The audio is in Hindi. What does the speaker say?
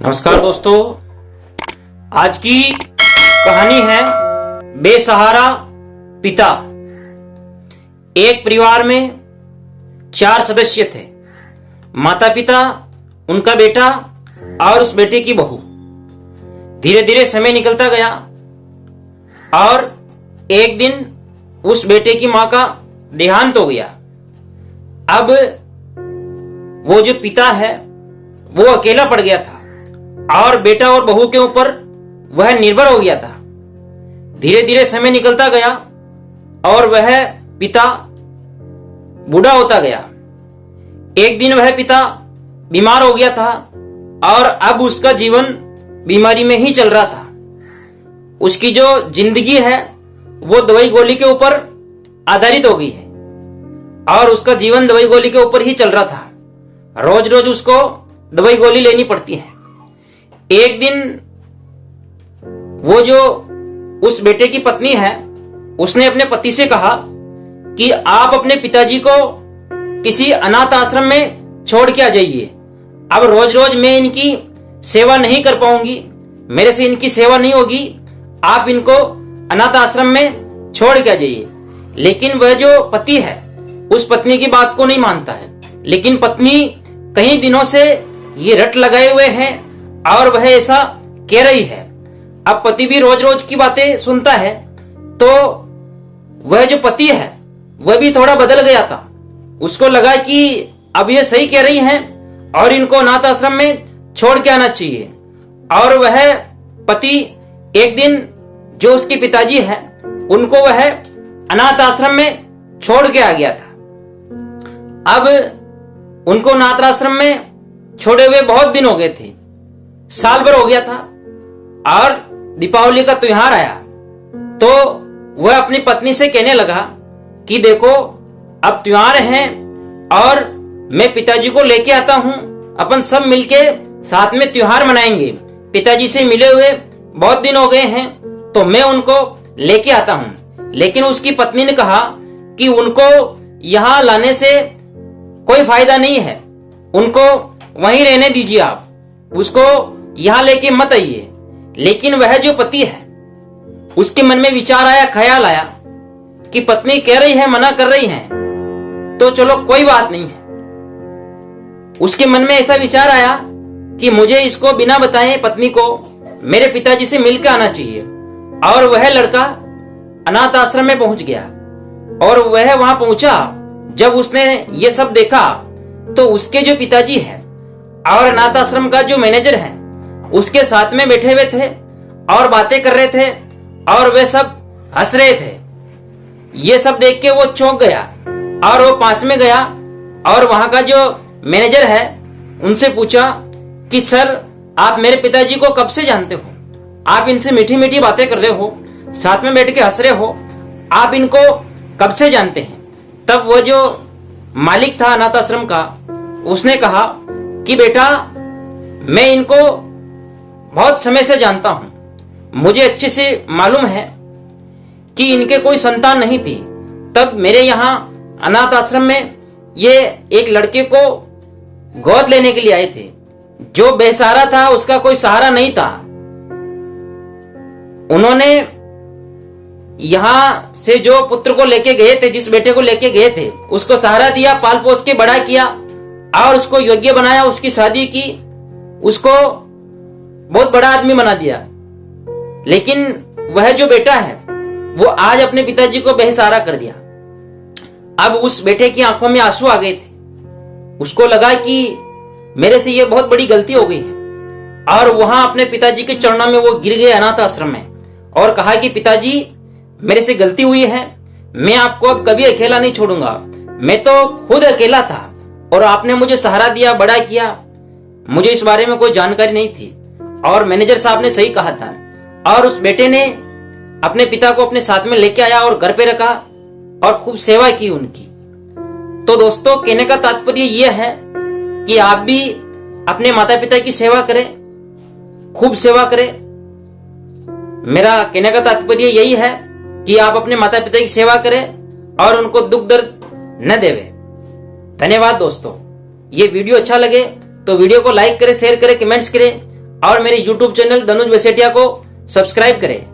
नमस्कार दोस्तों, आज की कहानी है बेसहारा पिता। एक परिवार में 4 सदस्य थे, माता पिता, उनका बेटा और उस बेटे की बहू। धीरे धीरे समय निकलता गया और एक दिन उस बेटे की मां का देहांत हो गया। अब वो जो पिता है वो अकेला पड़ गया था और बेटा और बहू के ऊपर वह निर्भर हो गया था। धीरे धीरे समय निकलता गया और वह पिता बूढ़ा होता गया। एक दिन वह पिता बीमार हो गया था और अब उसका जीवन बीमारी में ही चल रहा था। उसकी जो जिंदगी है वो दवाई गोली के ऊपर आधारित हो गई है और उसका जीवन दवाई गोली के ऊपर ही चल रहा था। रोज रोज उसको दवाई गोली लेनी पड़ती है। एक दिन वो जो उस बेटे की पत्नी है उसने अपने पति से कहा कि आप अपने पिताजी को किसी अनाथ आश्रम में छोड़ के आ जाइए। अब रोज रोज मैं इनकी सेवा नहीं कर पाऊंगी, मेरे से इनकी सेवा नहीं होगी, आप इनको अनाथ आश्रम में छोड़ के आ जाइए। लेकिन वह जो पति है उस पत्नी की बात को नहीं मानता है। लेकिन पत्नी कई दिनों से ये रट लगाए हुए हैं और वह ऐसा कह रही है। अब पति भी रोज रोज की बातें सुनता है तो वह जो पति है वह भी थोड़ा बदल गया था। उसको लगा कि अब ये सही कह रही हैं और इनको अनाथ आश्रम में छोड़ के आना चाहिए। और वह पति एक दिन जो उसके पिताजी है उनको वह अनाथ आश्रम में छोड़ के आ गया था। अब उनको अनाथ आश्रम में छोड़े हुए बहुत दिन हो गए थे, साल भर हो गया था और दीपावली का त्योहार आया तो वह अपनी पत्नी से कहने लगा कि देखो अब त्योहार है और मैं पिताजी को लेके आता हूं, अपन सब मिलके साथ में त्योहार मनाएंगे। पिताजी से मिले हुए बहुत दिन हो गए हैं तो मैं उनको लेके आता हूं। लेकिन उसकी पत्नी ने कहा कि उनको यहां लाने से कोई फायदा नहीं है, उनको वहीं रहने दीजिए, आप उसको यहां लेके मत आइए। लेकिन वह जो पति है उसके मन में विचार आया, ख्याल आया कि पत्नी कह रही है, मना कर रही है तो चलो कोई बात नहीं है। उसके मन में ऐसा विचार आया कि मुझे इसको बिना बताए पत्नी को मेरे पिताजी से मिलकर आना चाहिए। और वह लड़का अनाथ आश्रम में पहुंच गया और वह वहां पहुंचा। जब उसने ये सब देखा तो उसके जो पिताजी है और अनाथ आश्रम का जो मैनेजर है उसके साथ में बैठे हुए थे और बातें कर रहे थे और वे सब हंस रहे थे। ये सब देख के वो चौंक गया और वो पास में गया और वहां का जो मैनेजर है उनसे पूछा कि सर, आप मेरे पिताजी को कब से जानते हो? आप इनसे मीठी मीठी बातें कर रहे हो, साथ में बैठ के हंस रहे हो, आप इनको कब से जानते हैं? तब वो जो मालिक था अनाथ आश्रम का उसने कहा कि बेटा, मैं इनको बहुत समय से जानता हूं, मुझे अच्छे से मालूम है कि इनके कोई संतान नहीं थी। तब मेरे यहां अनाथ आश्रम में ये एक लड़के को गोद लेने के लिए आए थे। जो बेसहारा था, उसका कोई सहारा नहीं था। उन्होंने यहां से जो पुत्र को लेके गए थे, जिस बेटे को लेके गए थे, उसको सहारा दिया, पाल पोस के बड़ा किया और उसको योग्य बनाया, उसकी शादी की, उसको बहुत बड़ा आदमी बना दिया। लेकिन वह जो बेटा है वो आज अपने पिताजी को बेसहारा कर दिया। अब उस बेटे की आंखों में आंसू आ गए थे। उसको लगा कि मेरे से ये बहुत बड़ी गलती हो गई है और वहां अपने पिताजी के चरणों में वो गिर गए अनाथ आश्रम में और कहा कि पिताजी, मेरे से गलती हुई है, मैं आपको अब कभी अकेला नहीं छोड़ूंगा। मैं तो खुद अकेला था और आपने मुझे सहारा दिया, बड़ा किया, मुझे इस बारे में कोई जानकारी नहीं थी। और मैनेजर साहब ने सही कहा था। और उस बेटे ने अपने पिता को अपने साथ में लेके आया और घर पे रखा और खूब सेवा की उनकी। तो दोस्तों, कहने का तात्पर्य यह है कि आप भी अपने माता पिता की सेवा करें, खूब सेवा करें। मेरा कहने का तात्पर्य यही है कि आप अपने माता पिता की सेवा करें और उनको दुख दर्द न देवे। धन्यवाद दोस्तों। ये वीडियो अच्छा लगे तो वीडियो को लाइक करें, शेयर करें, कमेंट्स करें और मेरे YouTube चैनल दनुज वसेटिया को सब्सक्राइब करें।